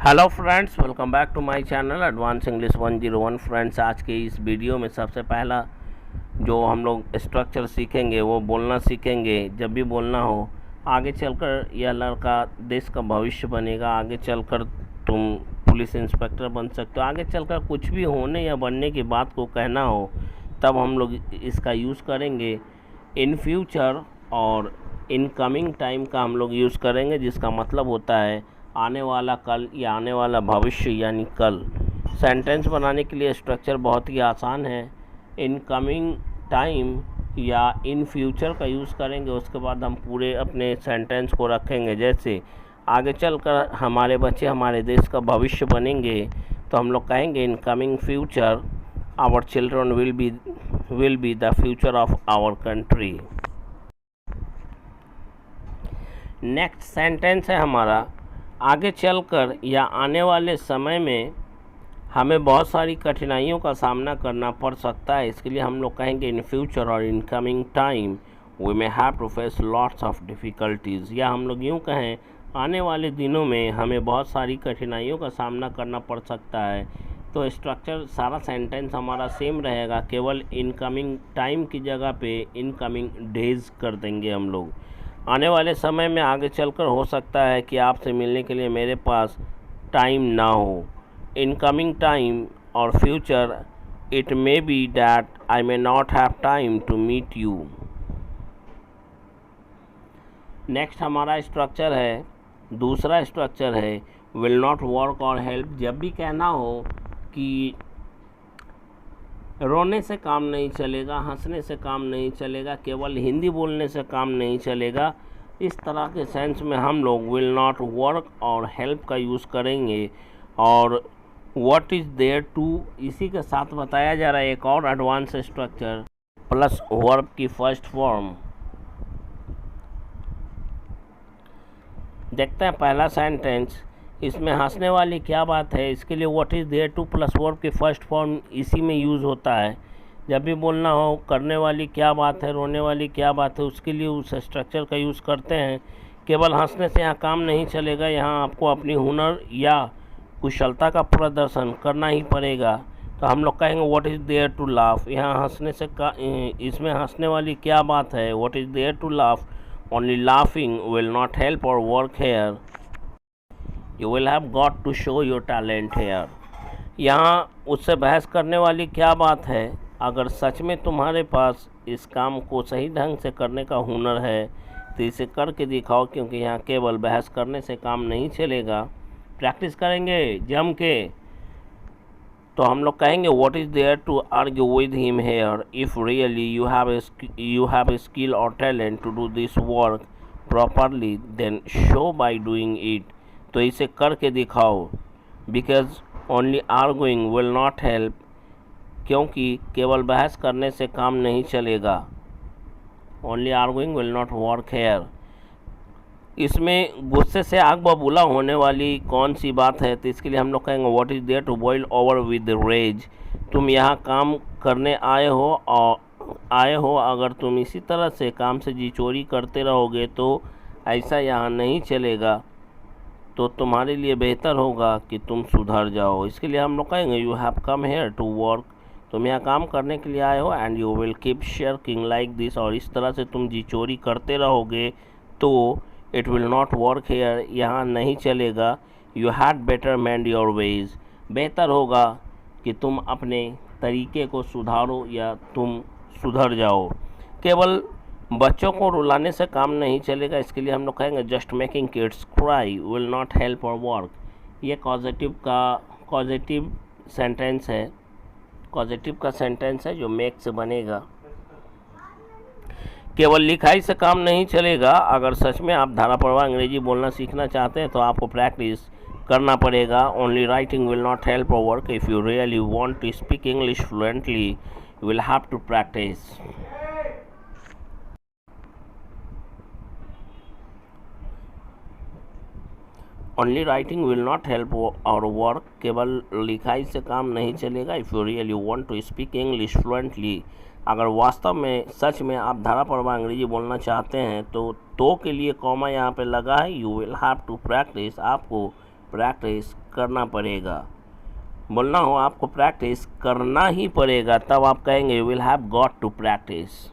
Hello friends, welcome back to my channel advance English 101। Friends, आज के इस video में सबसे पहला जो हम लोग स्ट्रक्चर सीखेंगे वो बोलना सीखेंगे। जब भी बोलना हो, आगे चलकर यह लड़का देश का भविष्य बनेगा, आगे चलकर तुम पुलिस इंस्पेक्टर बन सकते हो, आगे चलकर कुछ भी होने या बनने की बात को कहना हो, तब हम लोग इसका यूज़ करेंगे। इन फ्यूचर और इन कमिंग टाइम का हम लोग यूज़ करेंगे, जिसका मतलब होता है आने वाला कल या आने वाला भविष्य यानी कल। सेंटेंस बनाने के लिए स्ट्रक्चर बहुत ही आसान है। इन कमिंग टाइम या इन फ्यूचर का यूज़ करेंगे, उसके बाद हम पूरे अपने सेंटेंस को रखेंगे। जैसे आगे चलकर हमारे बच्चे हमारे देश का भविष्य बनेंगे, तो हम लोग कहेंगे in coming future our children will be the future of our country. Next sentence है हमारा, आगे चलकर या आने वाले समय में हमें बहुत सारी कठिनाइयों का सामना करना पड़ सकता है। इसके लिए हम लोग कहेंगे इन फ्यूचर और in coming time we may have to face lots of difficulties. या हम लोग यूँ कहें, आने वाले दिनों में हमें बहुत सारी कठिनाइयों का सामना करना पड़ सकता है। तो स्ट्रक्चर सारा सेंटेंस हमारा सेम रहेगा, केवल इन कमिंग टाइम की जगह पे इन कमिंग डेज़ कर देंगे हम लोग। आने वाले समय में आगे चलकर हो सकता है कि आपसे मिलने के लिए मेरे पास टाइम ना हो। इन कमिंग टाइम और future it may be that I may not have time to meet you. Next हमारा स्ट्रक्चर है, दूसरा स्ट्रक्चर है विल नॉट वर्क और हेल्प। जब भी कहना हो कि रोने से काम नहीं चलेगा, हंसने से काम नहीं चलेगा, केवल हिंदी बोलने से काम नहीं चलेगा, इस तरह के सेंस में हम लोग विल नॉट वर्क और हेल्प का यूज़ करेंगे। और व्हाट इज़ देयर टू, इसी के साथ बताया जा रहा है एक और एडवांस स्ट्रक्चर प्लस वर्ब की फर्स्ट फॉर्म। देखते हैं पहला सेंटेंस, इसमें हंसने वाली क्या बात है। इसके लिए what is there to plus verb की फर्स्ट फॉर्म इसी में यूज़ होता है। जब भी बोलना हो करने वाली क्या बात है, रोने वाली क्या बात है, उसके लिए उस स्ट्रक्चर का यूज़ करते हैं। केवल हंसने से यहाँ काम नहीं चलेगा, यहाँ आपको अपनी हुनर या कुशलता का प्रदर्शन करना ही पड़ेगा। तो हम लोग कहेंगे what is there to laugh. यहाँ हंसने से इसमें हंसने वाली क्या बात है, what is there to laugh. Only laughing will not help or work here, you will have got to show your talent here. यहाँ उससे बहस करने वाली क्या बात है, अगर सच में तुम्हारे पास इस काम को सही ढंग से करने का हुनर है तो इसे करके दिखाओ, क्योंकि यहाँ केवल बहस करने से काम नहीं चलेगा। प्रैक्टिस करेंगे जम के, तो हम लोग कहेंगे what is there to argue with him here if really you have a skill और talent to do this work properly, then show by doing it. तो इसे करके दिखाओ। Because only arguing will not help, क्योंकि केवल बहस करने से काम नहीं चलेगा। Only arguing will not work here. इसमें गुस्से से आग बबूला होने वाली कौन सी बात है, तो इसके लिए हम लोग कहेंगे what is there to boil over with rage. तुम यहाँ काम करने आए हो, अगर तुम इसी तरह से काम से जी चोरी करते रहोगे तो ऐसा यहाँ नहीं चलेगा। तो तुम्हारे लिए बेहतर होगा कि तुम सुधर जाओ। इसके लिए हम लोग कहेंगे you have come here to work. तुम यहाँ काम करने के लिए आए हो and you will keep shirking like this. और इस तरह से तुम जी चोरी करते रहोगे तो it will not work hair, यहाँ नहीं चलेगा। You had better mend your ways. बेहतर होगा कि तुम अपने तरीके को सुधारो या तुम सुधर जाओ। केवल बच्चों को रुलाने से काम नहीं चलेगा। इसके लिए हम लोग कहेंगे just making kids cry will not help or work. ये कॉजेटिव सेंटेंस है, कॉजेटिव का सेंटेंस है जो मेक से बनेगा। केवल लिखाई से काम नहीं चलेगा। अगर सच में आप धाराप्रवाह अंग्रेजी बोलना सीखना चाहते हैं तो आपको प्रैक्टिस करना पड़ेगा। Only writing will not help or work. If you really want to speak English fluently you will have to practice. Only writing will not help or work. केवल लिखाई से काम नहीं चलेगा। If you really want to speak English fluently, अगर वास्तव में सच में आप धाराप्रवाह अंग्रेजी बोलना चाहते हैं तो के लिए कॉमा यहाँ पे लगा है। You will have to practise, आपको प्रैक्टिस करना पड़ेगा। बोलना हो आपको प्रैक्टिस करना ही पड़ेगा, तब आप कहेंगे you will have got to practise.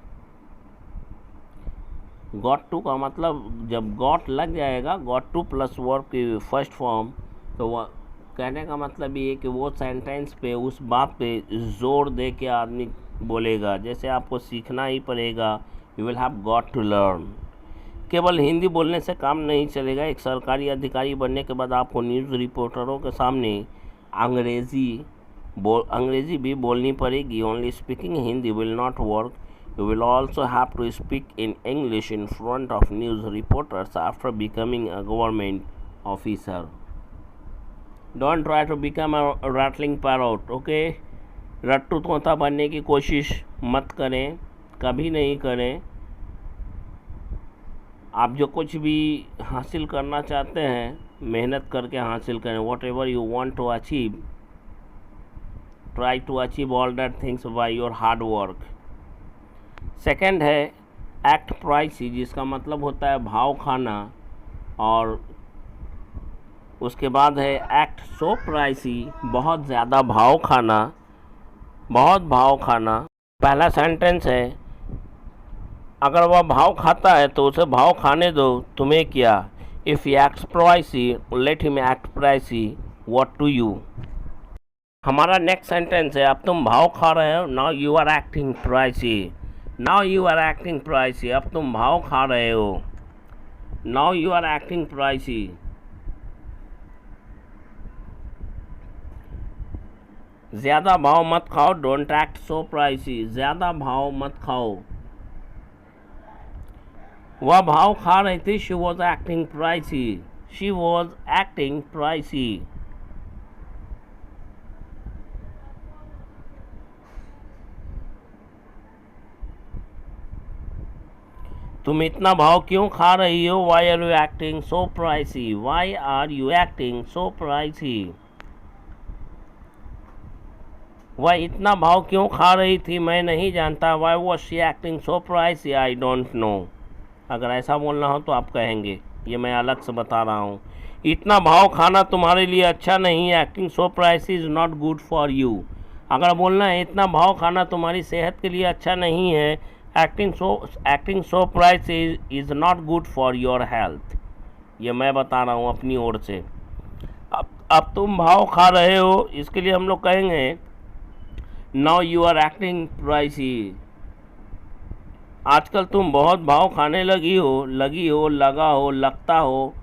Got to का मतलब जब गॉट लग जाएगा, गॉट टू प्लस वर्ब की फर्स्ट फॉर्म, तो वह कहने का मतलब ये है कि वो सेंटेंस पे, उस बात पे जोर दे के आदमी बोलेगा। जैसे आपको सीखना ही पड़ेगा, you will have got to learn. केवल हिंदी बोलने से काम नहीं चलेगा। एक सरकारी अधिकारी बनने के बाद आपको न्यूज़ रिपोर्टरों के सामने अंग्रेज़ी भी बोलनी पड़ेगी। Only speaking Hindi will not work, you will also have to speak in English in front of news reporters after becoming a government officer. Don't try to become a rattling parrot, okay. रट्टू तोता बनने की कोशिश मत करें, कभी नहीं करें। आप जो कुछ भी हासिल करना चाहते हैं, मेहनत करके हासिल करें। Whatever you want to achieve, try to achieve all that things by your hard work. Second है एक्ट प्राइसी, जिसका मतलब होता है भाव खाना, और उसके बाद है एक्ट सो प्राइसी, बहुत ज़्यादा भाव खाना, बहुत भाव खाना। पहला सेंटेंस है, अगर वह भाव खाता है तो उसे भाव खाने दो, तुम्हें क्या। If he acts pricey let him act pricey, what to you. हमारा नेक्स्ट सेंटेंस है, अब तुम भाव खा रहे हो, now you are acting pricey. Now you are acting pricey, अब तुम भाव खा रहे हो, now you are acting pricey. ज़्यादा भाव मत खाओ, डोंट एक्ट सो प्राइसी, ज़्यादा भाव मत खाओ। वह भाव खा रही थी, she was acting pricey, she was acting pricey. तुम इतना भाव क्यों खा रही हो, why are you acting so pricey, why are you acting so pricey. वह इतना भाव क्यों खा रही थी, मैं नहीं जानता, why was she acting so pricey, I don't know. अगर ऐसा बोलना हो तो आप कहेंगे, ये मैं अलग से बता रहा हूँ, इतना भाव खाना तुम्हारे लिए अच्छा नहीं है, acting so pricey is not good for you. अगर बोलना है इतना भाव खाना तुम्हारी सेहत के लिए अच्छा नहीं है, acting so pricey is not good for your health. ये मैं बता रहा हूँ अपनी ओर से। अब तुम भाव खा रहे हो, इसके लिए हम लोग कहेंगे now you are acting pricey. आजकल तुम बहुत भाव खाने लगी हो, लगा हो, लगता हो,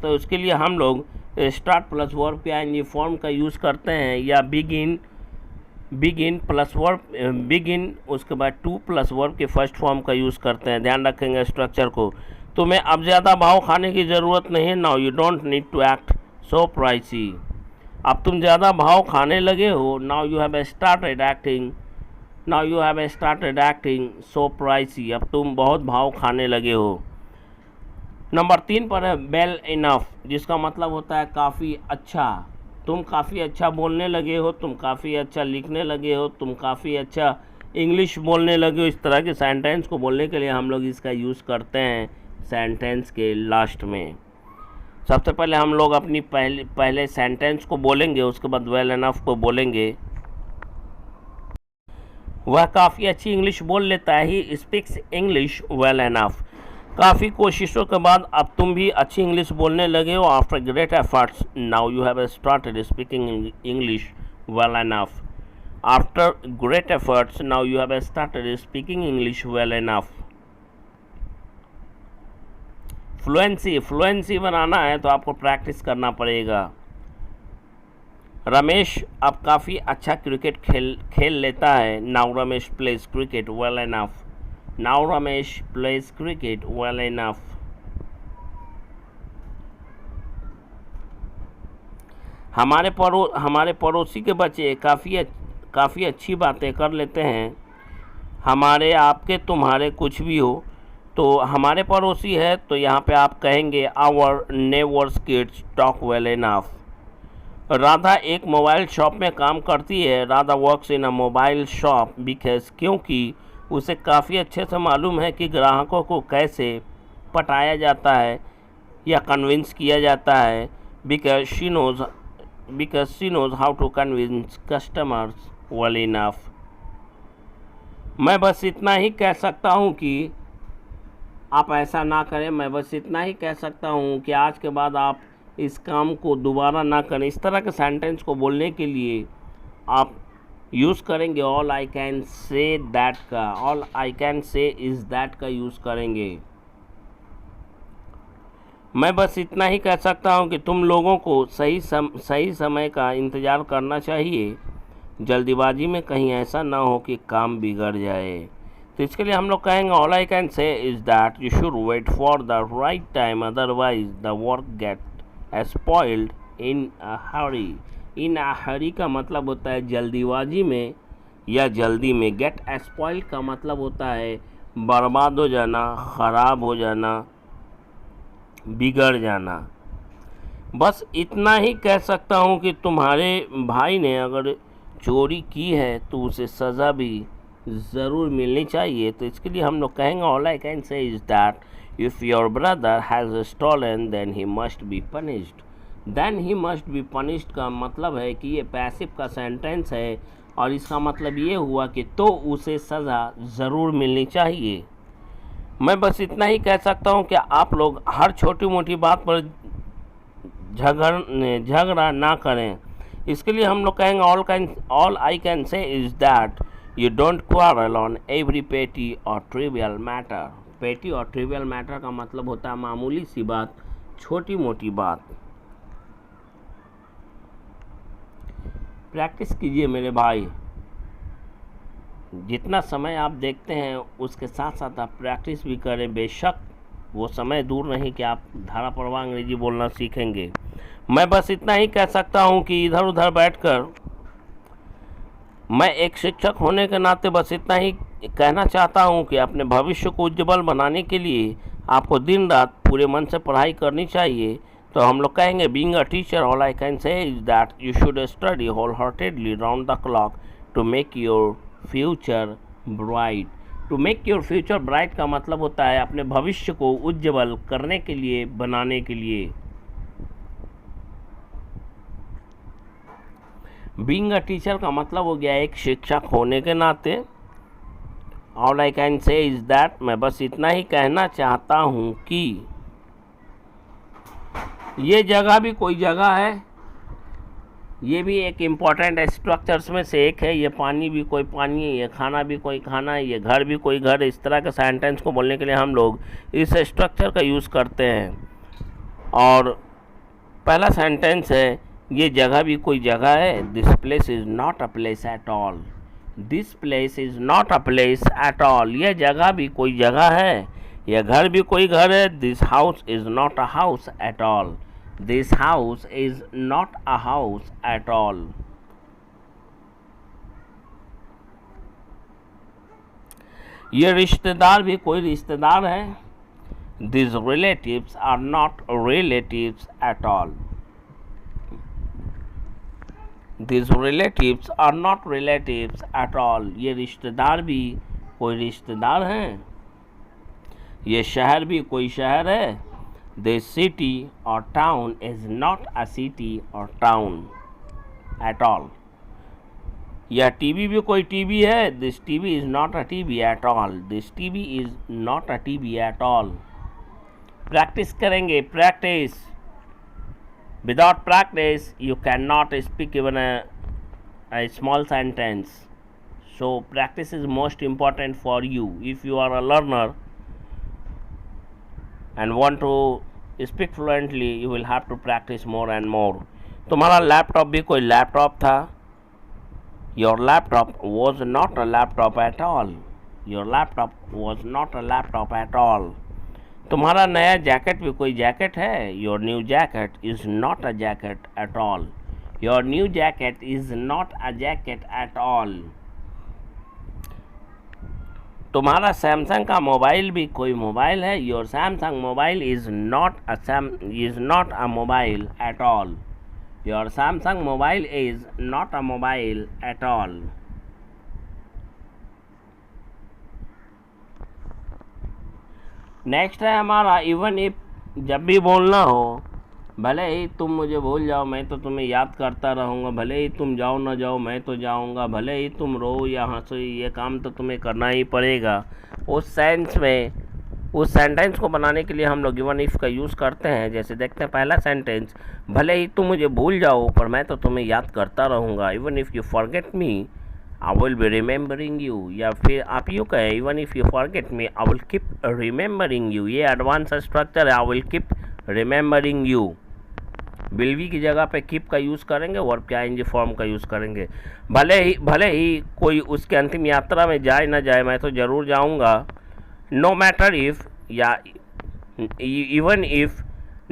उसके लिए हम लोग स्टार्ट प्लस वर्ब के आईएनजी फॉर्म का यूज़ करते हैं, या बिगिन प्लस वर्ब, बिगिन उसके बाद टू प्लस वर्ब के फर्स्ट फॉर्म का यूज़ करते हैं। ध्यान रखेंगे स्ट्रक्चर को। तुम्हें अब ज़्यादा भाव खाने की ज़रूरत नहीं है, now you don't need to act so pricey. अब तुम ज़्यादा भाव खाने लगे हो, now you have started acting so pricey, अब तुम बहुत भाव खाने लगे हो। नंबर 3 पर है वेल इनफ, जिसका मतलब होता है काफ़ी अच्छा। तुम काफ़ी अच्छा बोलने लगे हो, तुम काफ़ी अच्छा लिखने लगे हो, तुम काफ़ी अच्छा इंग्लिश बोलने लगे हो। इस तरह के सेंटेंस को बोलने के लिए हम लोग इसका यूज़ करते हैं सेंटेंस के लास्ट में। सबसे पहले हम लोग अपनी पहले सेंटेंस को बोलेंगे, उसके बाद वेल इनफ को बोलेंगे। वह काफ़ी अच्छी इंग्लिश बोल लेता है, he speaks English well enough. काफ़ी कोशिशों के बाद अब तुम भी अच्छी इंग्लिश बोलने लगे हो, after great efforts now you have started speaking English well enough. After great efforts now you have started speaking English well enough. Fluency बनाना है तो आपको प्रैक्टिस करना पड़ेगा। रमेश अब काफ़ी अच्छा क्रिकेट खेल लेता है, now Ramesh pledge cricket well enough. Now Ramesh pledge cricket well enough. हमारे पड़ोसी के बच्चे काफ़ी अच्छी बातें कर लेते हैं। हमारे, आपके, तुम्हारे कुछ भी हो, तो हमारे पड़ोसी है तो यहाँ पे आप कहेंगे our neighbours kids talk well enough. Radha एक मोबाइल शॉप में काम करती है, Radha works in a mobile shop because, क्योंकि उसे काफ़ी अच्छे से मालूम है कि ग्राहकों को कैसे पटाया जाता है या कन्विंस किया जाता है। because she knows how to convince customers well enough. मैं बस इतना ही कह सकता हूँ कि आप ऐसा ना करें। मैं बस इतना ही कह सकता हूँ कि आज के बाद आप इस काम को दोबारा ना करें। इस तरह के सेंटेंस को बोलने के लिए आप यूज़ करेंगे all I can say that का, all I can say is that का यूज़ करेंगे। मैं बस इतना ही कह सकता हूँ कि तुम लोगों को सही समय का इंतज़ार करना चाहिए, जल्दीबाजी में कहीं ऐसा ना हो कि काम बिगड़ जाए। तो इसके लिए हम लोग कहेंगे all I can say is that you should wait for the right time, otherwise the work get spoiled in a hurry. In a hurry का मतलब होता है जल्दीबाजी में या जल्दी में। गेट स्पॉइल्ड का मतलब होता है बर्बाद हो जाना, ख़राब हो जाना, बिगड़ जाना। बस इतना ही कह सकता हूँ कि तुम्हारे भाई ने अगर चोरी की है तो उसे सज़ा भी ज़रूर मिलनी चाहिए। तो इसके लिए हम लोग कहेंगे all I can say is that if your brother has stolen then he must be punished. Then he must be punished का मतलब है कि ये पैसिव का सेंटेंस है और इसका मतलब ये हुआ कि तो उसे सज़ा ज़रूर मिलनी चाहिए। मैं बस इतना ही कह सकता हूँ कि आप लोग हर छोटी मोटी बात पर झगड़ा ना करें। इसके लिए हम लोग कहेंगे all I can say is that you don't quarrel on every पेटी और ट्रिवियल मैटर। पेटी और ट्रिवियल मैटर का मतलब होता है मामूली सी बात, छोटी मोटी बात। प्रैक्टिस कीजिए मेरे भाई, जितना समय आप देखते हैं उसके साथ साथ आप प्रैक्टिस भी करें। बेशक वो समय दूर नहीं कि आप धारा प्रवाह अंग्रेजी बोलना सीखेंगे। मैं बस इतना ही कह सकता हूँ कि इधर उधर बैठकर मैं एक शिक्षक होने के नाते बस इतना ही कहना चाहता हूँ कि अपने भविष्य को उज्जवल बनाने के लिए आपको दिन रात पूरे मन से पढ़ाई करनी चाहिए। तो हम लोग कहेंगे being a teacher all I can say is that you should study wholeheartedly round the clock to make your future bright. To make your future bright का मतलब होता है अपने भविष्य को उज्जवल करने के लिए, बनाने के लिए। बीइंग अ टीचर का मतलब हो गया एक शिक्षक होने के नाते। All I can say is that मैं बस इतना ही कहना चाहता हूँ कि ये जगह भी कोई जगह है, ये भी एक इम्पॉर्टेंट स्ट्रक्चर्स में से एक है। ये पानी भी कोई पानी है, ये खाना भी कोई खाना है, ये घर भी कोई घर है। इस तरह के सेंटेंस को बोलने के लिए हम लोग इस स्ट्रक्चर का यूज़ करते हैं। और पहला सेंटेंस है ये जगह भी कोई जगह है। This place is not a place at all. This place is not a place at all. यह जगह भी कोई जगह है, यह घर भी कोई घर है। This house is not a house at all. This house is not a house at all. ये रिश्तेदार भी कोई रिश्तेदार है। These relatives are not relatives at all. These relatives are not relatives at all. ये रिश्तेदार भी कोई रिश्तेदार हैं। ये शहर भी कोई शहर है। This city or town is not a city or town at all. यह टीवी भी कोई टीवी है। This TV is not a TV at all. This TV is not a TV at all. Practice करेंगे, practice. Without practice you can not speak even a small sentence. So practice is most important for you. If you are a learner and want to speak fluently, you will have to practice more and more. तुम्हारा laptop भी कोई laptop था। Your laptop was not a laptop at all. Your laptop was not a laptop at all. तुम्हारा नया jacket भी कोई jacket है। Your new jacket is not a jacket at all. Your new jacket is not a jacket at all. तुम्हारा Samsung का mobile भी कोई mobile है। Your Samsung mobile is not a mobile at all. Your Samsung mobile is not a mobile at all. Next है हमारा even if. जब भी बोलना हो भले ही तुम मुझे भूल जाओ मैं तो तुम्हें याद करता रहूँगा, भले ही तुम जाओ ना जाओ मैं तो जाऊँगा, भले ही तुम रो या हंसो ये काम तो तुम्हें करना ही पड़ेगा। उस सेंस में उस सेंटेंस को बनाने के लिए हम लोग गिवन इफ़ का यूज़ करते हैं। जैसे देखते हैं पहला सेंटेंस, भले ही तुम मुझे भूल जाओ पर मैं तो तुम्हें याद करता रहूँगा। Even if you forget me I will be remembering you. या फिर आप यूँ कहें, even if you forget me I will keep remembering you. ये एडवांस स्ट्रक्चर है, I will keep remembering you. Will be की जगह पे कीप का यूज़ करेंगे, वर्ब के आईएनजी फॉर्म का यूज़ करेंगे। भले ही कोई उसके अंतिम यात्रा में जाए ना जाए मैं तो ज़रूर जाऊँगा। नो मैटर इफ़ या even if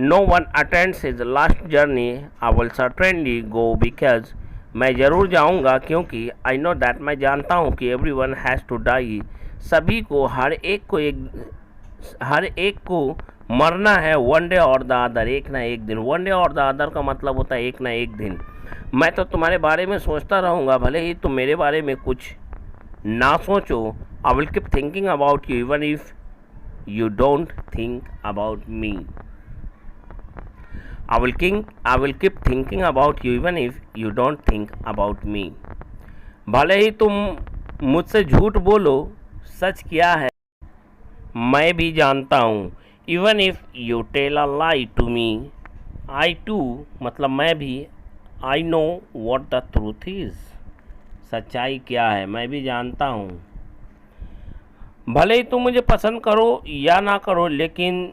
no one attends his last journey I will certainly go because मैं ज़रूर जाऊँगा क्योंकि आई नो दैट मैं जानता हूँ कि everyone has to die. सभी को हर एक को मरना है। वन डे और द अदर, एक ना एक दिन। वन डे और द अदर का मतलब होता है एक ना एक दिन। मैं तो तुम्हारे बारे में सोचता रहूँगा भले ही तुम मेरे बारे में कुछ ना सोचो। I will keep thinking about you even if you don't think about me. I will keep thinking about you even if you don't think about me. भले ही तुम मुझसे झूठ बोलो, सच क्या है मैं भी जानता हूँ। Even if you tell a lie to me, I too मतलब मैं भी, I know what the truth is. सच्चाई क्या है मैं भी जानता हूँ। भले ही तुम मुझे पसंद करो या ना करो लेकिन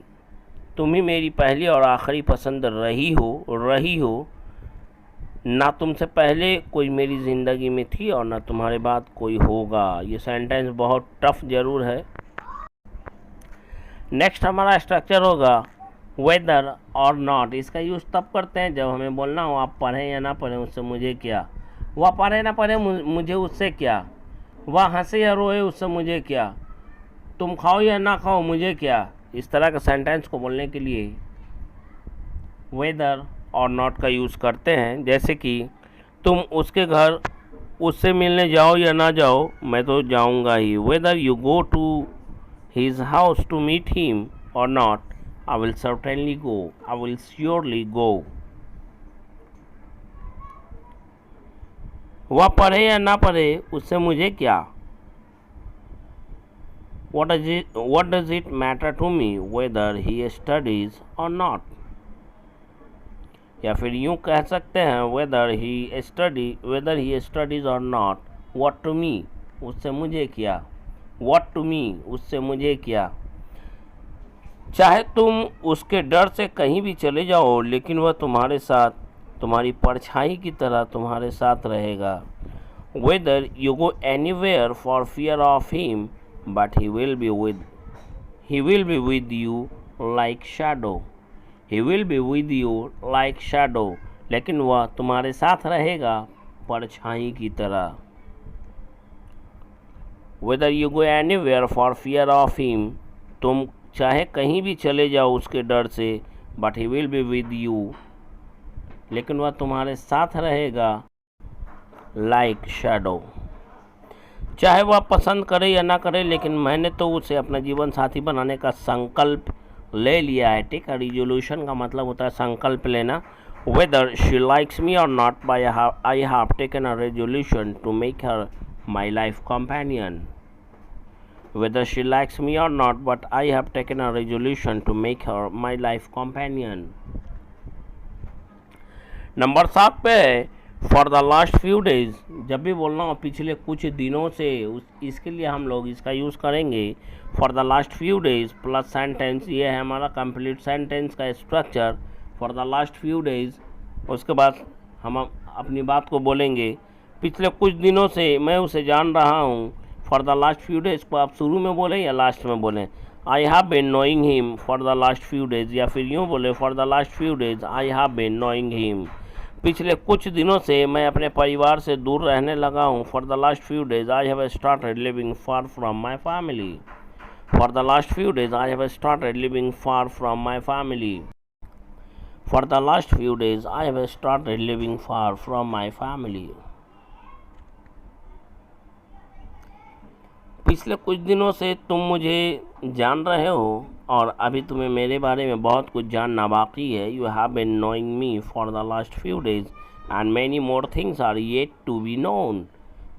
तुम ही मेरी पहली और आखिरी पसंद रही हो। ना तुमसे पहले कोई मेरी ज़िंदगी में थी और ना तुम्हारे बाद कोई होगा। ये सेंटेंस बहुत टफ ज़रूर है। नेक्स्ट हमारा स्ट्रक्चर होगा वेदर और नॉट। इसका यूज़ तब करते हैं जब हमें बोलना हो आप पढ़ें या ना पढ़ें उससे मुझे क्या। वह पढ़े ना पढ़े मुझे उससे क्या। वह हंसे या रोए उससे मुझे क्या। तुम खाओ या ना खाओ मुझे क्या। इस तरह के सेंटेंस को बोलने के लिए वेदर और नॉट का यूज़ करते हैं। जैसे कि तुम उसके घर उससे मिलने जाओ या ना जाओ मैं तो जाऊंगा ही। Whether you go to his house to meet him or not I will certainly go, I will surely go. वह पढ़े या ना पढ़े उससे मुझे क्या। What does it matter to me whether he studies or not? या फिर यूँ कह सकते हैं whether he studies or not, what to me उससे मुझे क्या। What to me उससे मुझे क्या। चाहे तुम उसके डर से कहीं भी चले जाओ लेकिन वह तुम्हारे साथ, तुम्हारी परछाई की तरह तुम्हारे साथ रहेगा। Whether you go anywhere for fear of him but he will be with you like shadow. He will be with you like shadow. लेकिन वह तुम्हारे साथ रहेगा परछाई की तरह। Whether you go anywhere for fear of him, तुम चाहे कहीं भी चले जाओ उसके डर से, but he will be with you, लेकिन वह तुम्हारे साथ रहेगा like shadow. चाहे वह पसंद करे या ना करे लेकिन मैंने तो उसे अपना जीवन साथी बनाने का संकल्प ले लिया है। टेक अ रिजोल्यूशन का मतलब होता है संकल्प लेना। Weather she likes me or not but I have taken a resolution to make her my life companion. Whether she likes me or not but I have taken a resolution to make her my life companion. Number 7 पे है for the last few days. जब भी बोलना हो पिछले कुछ दिनों से, इसके लिए हम लोग इसका यूज़ करेंगे for the last few days plus sentence. ये है हमारा कंप्लीट सेंटेंस का structure for the last few days. उसके बाद हम अपनी बात को बोलेंगे पिछले कुछ दिनों से मैं उसे जान रहा हूँ। For the last few days को आप शुरू में बोलें या लास्ट में बोलें। I have been knowing him for the last few days, या फिर यूँ बोले for the last few days I have been knowing him. पिछले कुछ दिनों से मैं अपने परिवार से दूर रहने लगा हूँ। For the last few days I have started living far from my family. For the last few days I have started living far from my family. For the last few days I have started living far from my family. पिछले कुछ दिनों से तुम मुझे जान रहे हो और अभी तुम्हें मेरे बारे में बहुत कुछ जानना बाकी है। You have been knowing me for the last few days and many more things are yet to be known.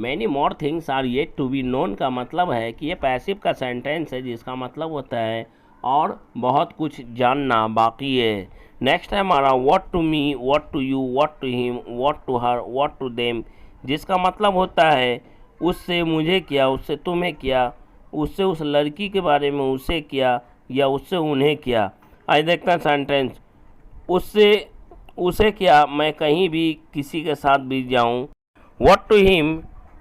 Many more things are yet to be known का मतलब है कि ये पैसिव का सेंटेंस है, जिसका मतलब होता है और बहुत कुछ जानना बाकी है। नेक्स्ट है हमारा what to me, what to you, what to him, what to her, what to them, जिसका मतलब होता है उससे मुझे क्या, उससे तुम्हें क्या, उससे उस लड़की के बारे में उसे क्या, या उससे उन्हें क्या। आज देखते हैं सेंटेंस। उससे उसे क्या, मैं कहीं भी किसी के साथ भी जाऊं। What to him,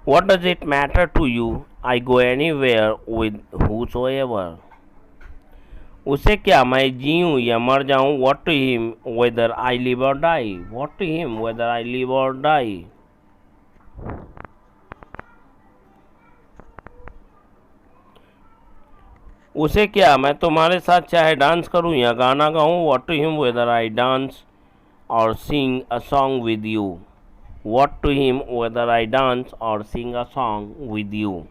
what does it matter to you, I go anywhere with whosoever. उसे क्या, मैं जीऊँ या मर जाऊँ। What to him whether I live or die, what to him whether I live or die. उसे क्या, मैं तुम्हारे साथ चाहे डांस करूं या गाना गाऊं। What to him whether I dance or sing a song with you, what to him whether I dance or sing a song with you.